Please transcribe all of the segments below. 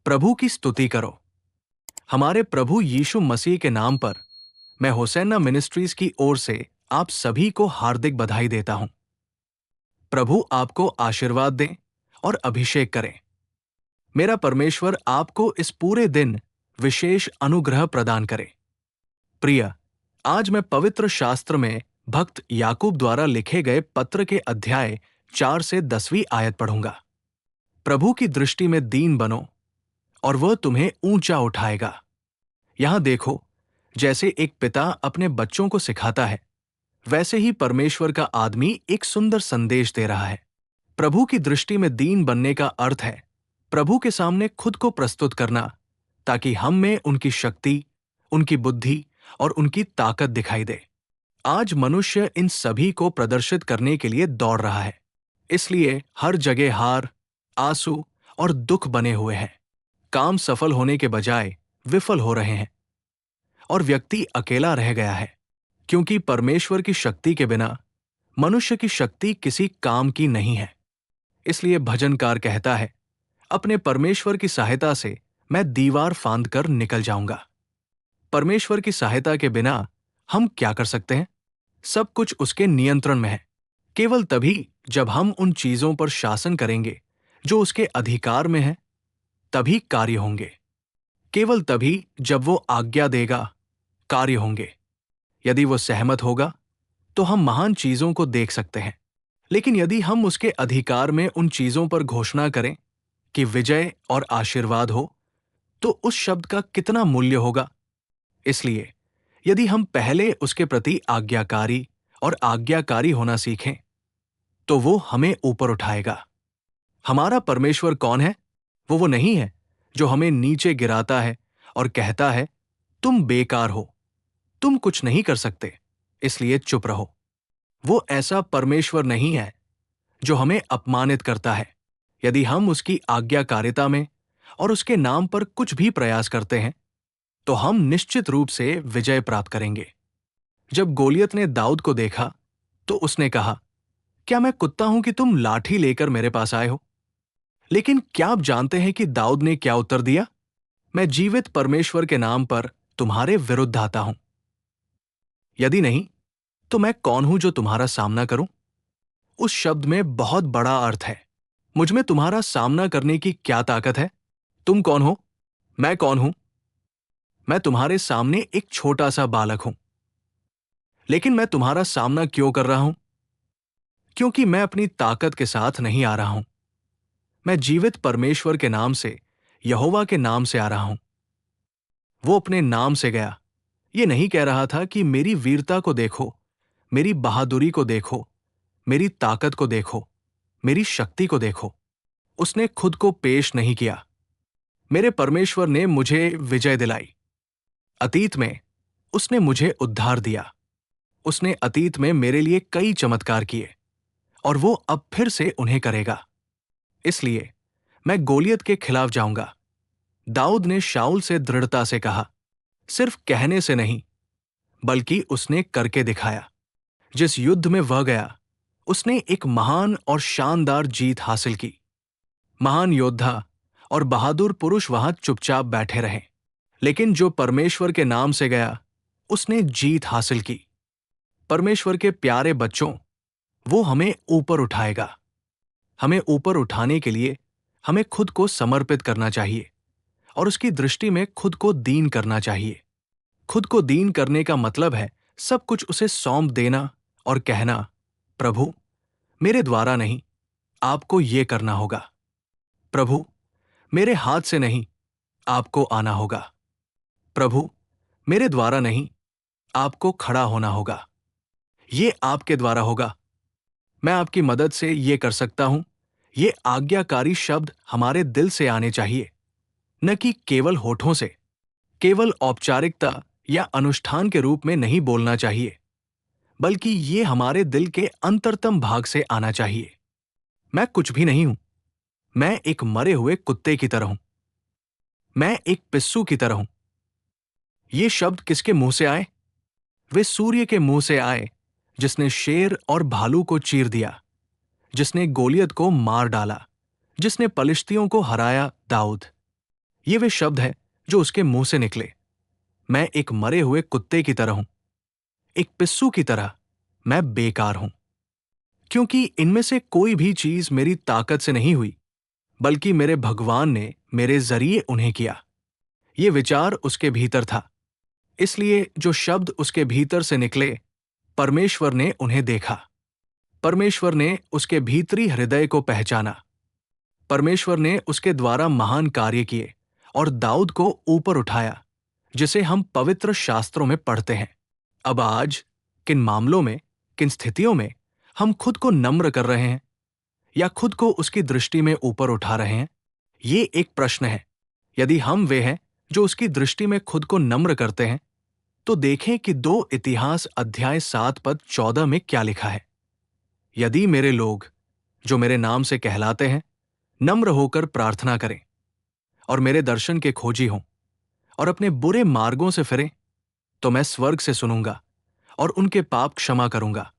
प्रभु की स्तुति करो। हमारे प्रभु यीशु मसीह के नाम पर मैं होसैना मिनिस्ट्रीज की ओर से आप सभी को हार्दिक बधाई देता हूं। प्रभु आपको आशीर्वाद दें और अभिषेक करें। मेरा परमेश्वर आपको इस पूरे दिन विशेष अनुग्रह प्रदान करे। प्रिय, आज मैं पवित्र शास्त्र में भक्त याकूब द्वारा लिखे गए पत्र के अध्याय 4 से 10वीं आयत पढ़ूंगा। प्रभु की दृष्टि में दीन बनो और वह तुम्हें ऊंचा उठाएगा। यहां देखो, जैसे एक पिता अपने बच्चों को सिखाता है, वैसे ही परमेश्वर का आदमी एक सुंदर संदेश दे रहा है। प्रभु की दृष्टि में दीन बनने का अर्थ है प्रभु के सामने खुद को प्रस्तुत करना, ताकि हम में उनकी शक्ति, उनकी बुद्धि और उनकी ताकत दिखाई दे। आज मनुष्य इन सभी को प्रदर्शित करने के लिए दौड़ रहा है, इसलिए हर जगह हार, आंसू और दुख बने हुए हैं। काम सफल होने के बजाय विफल हो रहे हैं और व्यक्ति अकेला रह गया है, क्योंकि परमेश्वर की शक्ति के बिना मनुष्य की शक्ति किसी काम की नहीं है। इसलिए भजनकार कहता है, अपने परमेश्वर की सहायता से मैं दीवार फांद कर निकल जाऊंगा। परमेश्वर की सहायता के बिना हम क्या कर सकते हैं? सब कुछ उसके नियंत्रण में है। केवल तभी जब हम उन चीजों पर शासन करेंगे जो उसके अधिकार में है, तभी कार्य होंगे। केवल तभी जब वो आज्ञा देगा, कार्य होंगे। यदि वो सहमत होगा तो हम महान चीजों को देख सकते हैं। लेकिन यदि हम उसके अधिकार में उन चीजों पर घोषणा करें कि विजय और आशीर्वाद हो, तो उस शब्द का कितना मूल्य होगा। इसलिए यदि हम पहले उसके प्रति आज्ञाकारी और आज्ञाकारी होना सीखें, तो वो हमें ऊपर उठाएगा। हमारा परमेश्वर कौन है? वो नहीं है जो हमें नीचे गिराता है और कहता है, तुम बेकार हो, तुम कुछ नहीं कर सकते, इसलिए चुप रहो। वो ऐसा परमेश्वर नहीं है जो हमें अपमानित करता है। यदि हम उसकी आज्ञाकारिता में और उसके नाम पर कुछ भी प्रयास करते हैं, तो हम निश्चित रूप से विजय प्राप्त करेंगे। जब गोलियत ने दाऊद को देखा, तो उसने कहा, क्या मैं कुत्ता हूं कि तुम लाठी लेकर मेरे पास आए हो? लेकिन क्या आप जानते हैं कि दाऊद ने क्या उत्तर दिया? मैं जीवित परमेश्वर के नाम पर तुम्हारे विरुद्ध आता हूं। यदि नहीं, तो मैं कौन हूं जो तुम्हारा सामना करूं? उस शब्द में बहुत बड़ा अर्थ है। मुझ में तुम्हारा सामना करने की क्या ताकत है? तुम कौन हो? मैं कौन हूं? मैं तुम्हारे सामने एक छोटा सा बालक हूं। लेकिन मैं तुम्हारा सामना क्यों कर रहा हूं? क्योंकि मैं अपनी ताकत के साथ नहीं आ रहा हूं। मैं जीवित परमेश्वर के नाम से, यहोवा के नाम से आ रहा हूं। वो अपने नाम से गया। ये नहीं कह रहा था कि मेरी वीरता को देखो, मेरी बहादुरी को देखो, मेरी ताकत को देखो, मेरी शक्ति को देखो। उसने खुद को पेश नहीं किया। मेरे परमेश्वर ने मुझे विजय दिलाई। अतीत में उसने मुझे उद्धार दिया। उसने अतीत में मेरे लिए कई चमत्कार किए और वो अब फिर से उन्हें करेगा। इसलिए मैं गोलियत के खिलाफ जाऊंगा। दाऊद ने शाऊल से दृढ़ता से कहा, सिर्फ कहने से नहीं, बल्कि उसने करके दिखाया। जिस युद्ध में वह गया, उसने एक महान और शानदार जीत हासिल की। महान योद्धा और बहादुर पुरुष वहां चुपचाप बैठे रहे, लेकिन जो परमेश्वर के नाम से गया, उसने जीत हासिल की। परमेश्वर के प्यारे बच्चों, वो हमें ऊपर उठाएगा। हमें ऊपर उठाने के लिए हमें खुद को समर्पित करना चाहिए और उसकी दृष्टि में खुद को दीन करना चाहिए। खुद को दीन करने का मतलब है सब कुछ उसे सौंप देना और कहना, प्रभु, मेरे द्वारा नहीं, आपको ये करना होगा। प्रभु, मेरे हाथ से नहीं, आपको आना होगा। प्रभु, मेरे द्वारा नहीं, आपको खड़ा होना होगा। ये आपके द्वारा होगा। मैं आपकी मदद से ये कर सकता हूं। ये आज्ञाकारी शब्द हमारे दिल से आने चाहिए, न कि केवल होठों से। केवल औपचारिकता या अनुष्ठान के रूप में नहीं बोलना चाहिए, बल्कि ये हमारे दिल के अंतरतम भाग से आना चाहिए। मैं कुछ भी नहीं हूं। मैं एक मरे हुए कुत्ते की तरह हूं। मैं एक पिस्सू की तरह हूं। ये शब्द किसके मुंह से आए? वे सूर्य के मुंह से आए, जिसने शेर और भालू को चीर दिया, जिसने गोलियत को मार डाला, जिसने पलिश्तियों को हराया, दाऊद। ये वे शब्द हैं जो उसके मुंह से निकले। मैं एक मरे हुए कुत्ते की तरह हूं, एक पिस्सू की तरह मैं बेकार हूं, क्योंकि इनमें से कोई भी चीज मेरी ताकत से नहीं हुई, बल्कि मेरे भगवान ने मेरे जरिए उन्हें किया। ये विचार उसके भीतर था, इसलिए जो शब्द उसके भीतर से निकले, परमेश्वर ने उन्हें देखा। परमेश्वर ने उसके भीतरी हृदय को पहचाना। परमेश्वर ने उसके द्वारा महान कार्य किए और दाऊद को ऊपर उठाया, जिसे हम पवित्र शास्त्रों में पढ़ते हैं। अब आज किन मामलों में, किन स्थितियों में हम खुद को नम्र कर रहे हैं या खुद को उसकी दृष्टि में ऊपर उठा रहे हैं, ये एक प्रश्न है। यदि हम वे हैं जो उसकी दृष्टि में खुद को नम्र करते हैं, तो देखें कि 2 इतिहास अध्याय 7 पद 14 में क्या लिखा है। यदि मेरे लोग जो मेरे नाम से कहलाते हैं नम्र होकर प्रार्थना करें और मेरे दर्शन के खोजी हों और अपने बुरे मार्गों से फिरें, तो मैं स्वर्ग से सुनूंगा और उनके पाप क्षमा करूंगा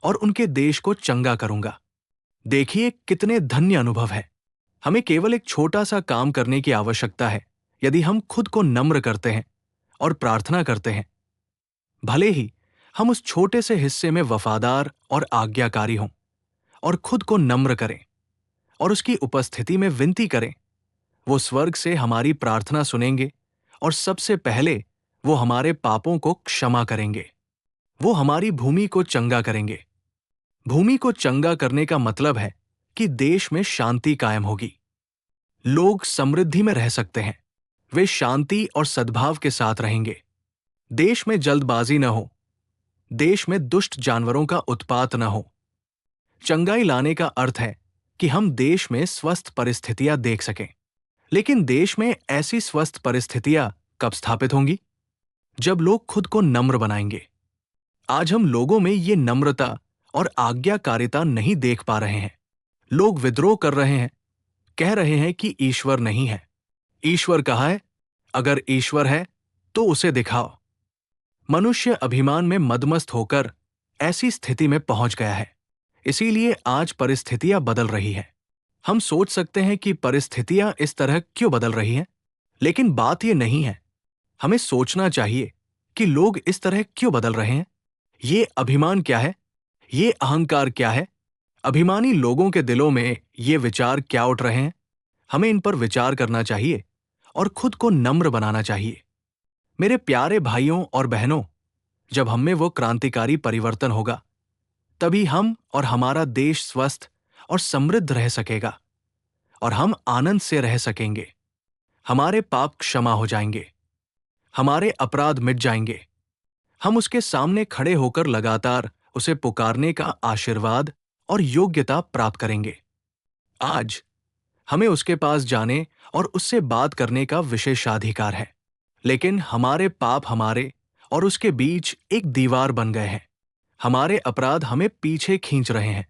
और उनके देश को चंगा करूंगा। देखिए कितने धन्य अनुभव है। हमें केवल एक छोटा सा काम करने की आवश्यकता है। यदि हम खुद को नम्र करते हैं और प्रार्थना करते हैं, भले ही हम उस छोटे से हिस्से में वफादार और आज्ञाकारी हों और खुद को नम्र करें और उसकी उपस्थिति में विनती करें, वो स्वर्ग से हमारी प्रार्थना सुनेंगे और सबसे पहले वो हमारे पापों को क्षमा करेंगे। वो हमारी भूमि को चंगा करेंगे। भूमि को चंगा करने का मतलब है कि देश में शांति कायम होगी। लोग समृद्धि में रह सकते हैं। वे शांति और सद्भाव के साथ रहेंगे। देश में जल्दबाजी न हो। देश में दुष्ट जानवरों का उत्पात न हो। चंगाई लाने का अर्थ है कि हम देश में स्वस्थ परिस्थितियां देख सकें। लेकिन देश में ऐसी स्वस्थ परिस्थितियां कब स्थापित होंगी? जब लोग खुद को नम्र बनाएंगे। आज हम लोगों में ये नम्रता और आज्ञाकारिता नहीं देख पा रहे हैं। लोग विद्रोह कर रहे हैं, कह रहे हैं कि ईश्वर नहीं है। ईश्वर कहाँ है? अगर ईश्वर है तो उसे दिखाओ। मनुष्य अभिमान में मदमस्त होकर ऐसी स्थिति में पहुंच गया है। इसीलिए आज परिस्थितियां बदल रही हैं। हम सोच सकते हैं कि परिस्थितियां इस तरह क्यों बदल रही हैं, लेकिन बात यह नहीं है। हमें सोचना चाहिए कि लोग इस तरह क्यों बदल रहे हैं। ये अभिमान क्या है? ये अहंकार क्या है? अभिमानी लोगों के दिलों में ये विचार क्या उठ रहे हैं? हमें इन पर विचार करना चाहिए और खुद को नम्र बनाना चाहिए। मेरे प्यारे भाइयों और बहनों, जब हम में वो क्रांतिकारी परिवर्तन होगा, तभी हम और हमारा देश स्वस्थ और समृद्ध रह सकेगा और हम आनंद से रह सकेंगे। हमारे पाप क्षमा हो जाएंगे। हमारे अपराध मिट जाएंगे। हम उसके सामने खड़े होकर लगातार उसे पुकारने का आशीर्वाद और योग्यता प्राप्त करेंगे। आज हमें उसके पास जाने और उससे बात करने का विशेषाधिकार है, लेकिन हमारे पाप हमारे और उसके बीच एक दीवार बन गए हैं। हमारे अपराध हमें पीछे खींच रहे हैं।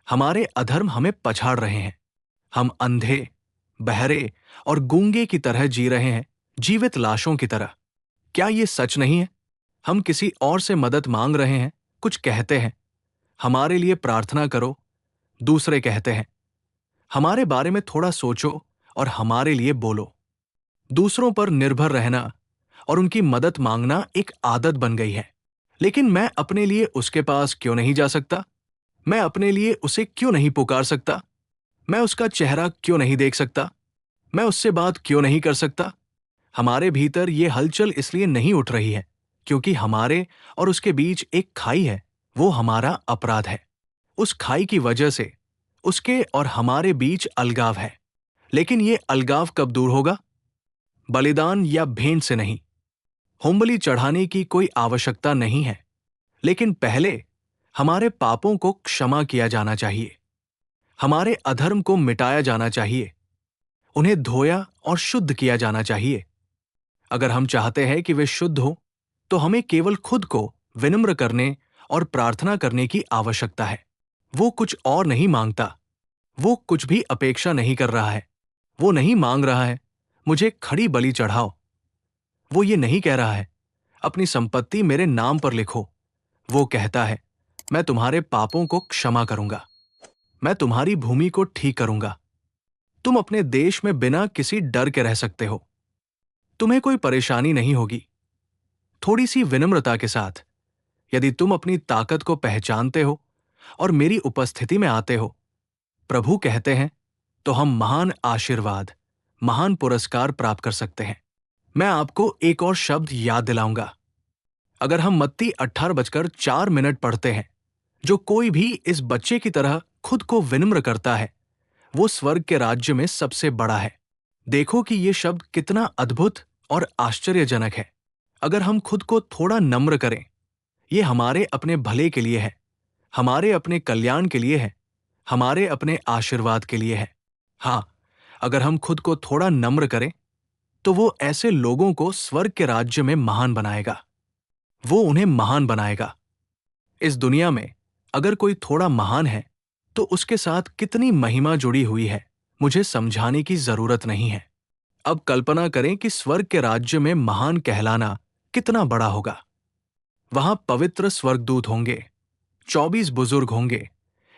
हमारे अधर्म हमें पछाड़ रहे हैं। हम अंधे, बहरे और गूंगे की तरह जी रहे हैं, जीवित लाशों की तरह। क्या ये सच नहीं है? हम किसी और से मदद मांग रहे हैं, कुछ कहते हैं, हमारे लिए प्रार्थना करो, दूसरे कहते हैं, हमारे बारे में थोड़ा सोचो और हमारे लिए बोलो। दूसरों पर निर्भर रहना और उनकी मदद मांगना एक आदत बन गई है। लेकिन मैं अपने लिए उसके पास क्यों नहीं जा सकता? मैं अपने लिए उसे क्यों नहीं पुकार सकता? मैं उसका चेहरा क्यों नहीं देख सकता? मैं उससे बात क्यों नहीं कर सकता? हमारे भीतर ये हलचल इसलिए नहीं उठ रही है क्योंकि हमारे और उसके बीच एक खाई है। वो हमारा अपराध है। उस खाई की वजह से उसके और हमारे बीच अलगाव है। लेकिन ये अलगाव कब दूर होगा? बलिदान या भेंट से नहीं। होमबलि चढ़ाने की कोई आवश्यकता नहीं है, लेकिन पहले हमारे पापों को क्षमा किया जाना चाहिए। हमारे अधर्म को मिटाया जाना चाहिए। उन्हें धोया और शुद्ध किया जाना चाहिए। अगर हम चाहते हैं कि वे शुद्ध हो, तो हमें केवल खुद को विनम्र करने और प्रार्थना करने की आवश्यकता है। वो कुछ और नहीं मांगता। वो कुछ भी अपेक्षा नहीं कर रहा है। वो नहीं मांग रहा है, मुझे खड़ी बलि चढ़ाओ। वो ये नहीं कह रहा है, अपनी संपत्ति मेरे नाम पर लिखो। वो कहता है, मैं तुम्हारे पापों को क्षमा करूंगा। मैं तुम्हारी भूमि को ठीक करूंगा। तुम अपने देश में बिना किसी डर के रह सकते हो। तुम्हें कोई परेशानी नहीं होगी। थोड़ी सी विनम्रता के साथ, यदि तुम अपनी ताकत को पहचानते हो और मेरी उपस्थिति में आते हो, प्रभु कहते हैं, तो हम महान आशीर्वाद, महान पुरस्कार प्राप्त कर सकते हैं। मैं आपको एक और शब्द याद दिलाऊंगा। अगर हम मत्ती 18:04 पढ़ते हैं, जो कोई भी इस बच्चे की तरह खुद को विनम्र करता है, वो स्वर्ग के राज्य में सबसे बड़ा है। देखो कि ये शब्द कितना अद्भुत और आश्चर्यजनक है। अगर हम खुद को थोड़ा नम्र करें, ये हमारे अपने भले के लिए है, हमारे अपने कल्याण के लिए है, हमारे अपने आशीर्वाद के लिए है। हाँ, अगर हम खुद को थोड़ा नम्र करें, तो वो ऐसे लोगों को स्वर्ग के राज्य में महान बनाएगा। वो उन्हें महान बनाएगा। इस दुनिया में अगर कोई थोड़ा महान है, तो उसके साथ कितनी महिमा जुड़ी हुई है, मुझे समझाने की जरूरत नहीं है। अब कल्पना करें कि स्वर्ग के राज्य में महान कहलाना कितना बड़ा होगा। वहां पवित्र स्वर्गदूत होंगे, 24 बुजुर्ग होंगे,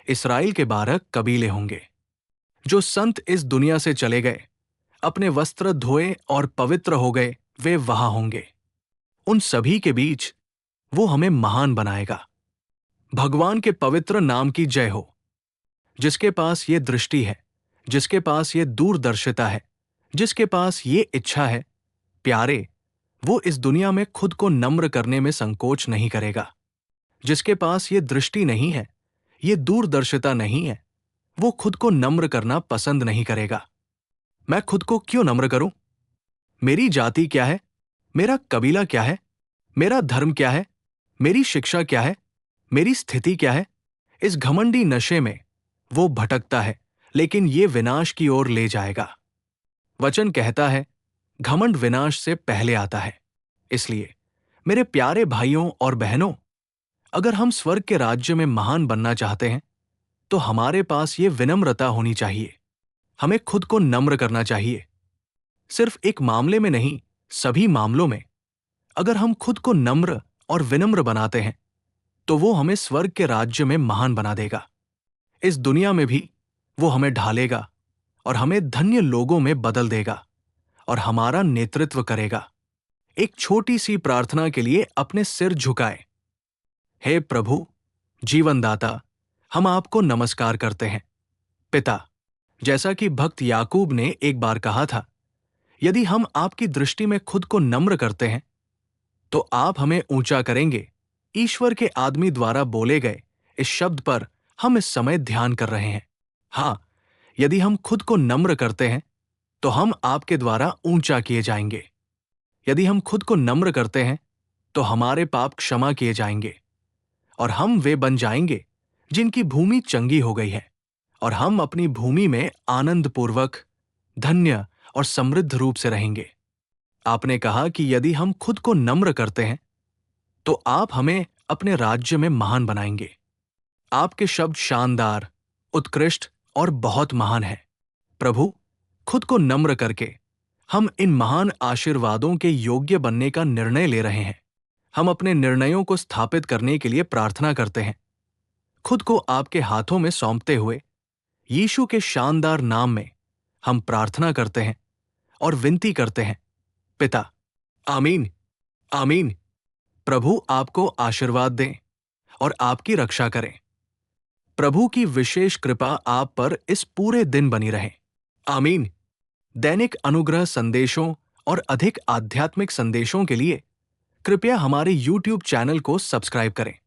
इस्राएल के 12 कबीले होंगे। जो संत इस दुनिया से चले गए, अपने वस्त्र धोए और पवित्र हो गए, वे वहां होंगे। उन सभी के बीच वो हमें महान बनाएगा। भगवान के पवित्र नाम की जय हो। जिसके पास ये दृष्टि है, जिसके पास ये दूरदर्शिता है, जिसके पास ये इच्छा है, प्यारे, वो इस दुनिया में खुद को नम्र करने में संकोच नहीं करेगा। जिसके पास ये दृष्टि नहीं है, ये दूरदर्शिता नहीं है, वो खुद को नम्र करना पसंद नहीं करेगा। मैं खुद को क्यों नम्र करूं? मेरी जाति क्या है? मेरा कबीला क्या है? मेरा धर्म क्या है? मेरी शिक्षा क्या है? मेरी स्थिति क्या है? इस घमंडी नशे में वो भटकता है, लेकिन ये विनाश की ओर ले जाएगा। वचन कहता है, घमंड विनाश से पहले आता है। इसलिए मेरे प्यारे भाइयों और बहनों, अगर हम स्वर्ग के राज्य में महान बनना चाहते हैं, तो हमारे पास ये विनम्रता होनी चाहिए। हमें खुद को नम्र करना चाहिए। सिर्फ एक मामले में नहीं, सभी मामलों में अगर हम खुद को नम्र और विनम्र बनाते हैं, तो वो हमें स्वर्ग के राज्य में महान बना देगा। इस दुनिया में भी वो हमें ढालेगा और हमें धन्य लोगों में बदल देगा और हमारा नेतृत्व करेगा। एक छोटी सी प्रार्थना के लिए अपने सिर झुकाए। हे प्रभु, जीवनदाता, हम आपको नमस्कार करते हैं। पिता, जैसा कि भक्त याकूब ने एक बार कहा था, यदि हम आपकी दृष्टि में खुद को नम्र करते हैं, तो आप हमें ऊंचा करेंगे। ईश्वर के आदमी द्वारा बोले गए इस शब्द पर हम इस समय ध्यान कर रहे हैं। हाँ, यदि हम खुद को नम्र करते हैं, तो हम आपके द्वारा ऊंचा किए जाएंगे। यदि हम खुद को नम्र करते हैं, तो हमारे पाप क्षमा किए जाएंगे और हम वे बन जाएंगे जिनकी भूमि चंगी हो गई है, और हम अपनी भूमि में आनंद पूर्वक, धन्य और समृद्ध रूप से रहेंगे। आपने कहा कि यदि हम खुद को नम्र करते हैं, तो आप हमें अपने राज्य में महान बनाएंगे। आपके शब्द शानदार, उत्कृष्ट और बहुत महान हैं। प्रभु, खुद को नम्र करके हम इन महान आशीर्वादों के योग्य बनने का निर्णय ले रहे हैं। हम अपने निर्णयों को स्थापित करने के लिए प्रार्थना करते हैं। खुद को आपके हाथों में सौंपते हुए यीशु के शानदार नाम में हम प्रार्थना करते हैं और विनती करते हैं, पिता। आमीन, आमीन। प्रभु आपको आशीर्वाद दें और आपकी रक्षा करें। प्रभु की विशेष कृपा आप पर इस पूरे दिन बनी रहे। आमीन। दैनिक अनुग्रह संदेशों और अधिक आध्यात्मिक संदेशों के लिए कृपया हमारे YouTube चैनल को सब्सक्राइब करें।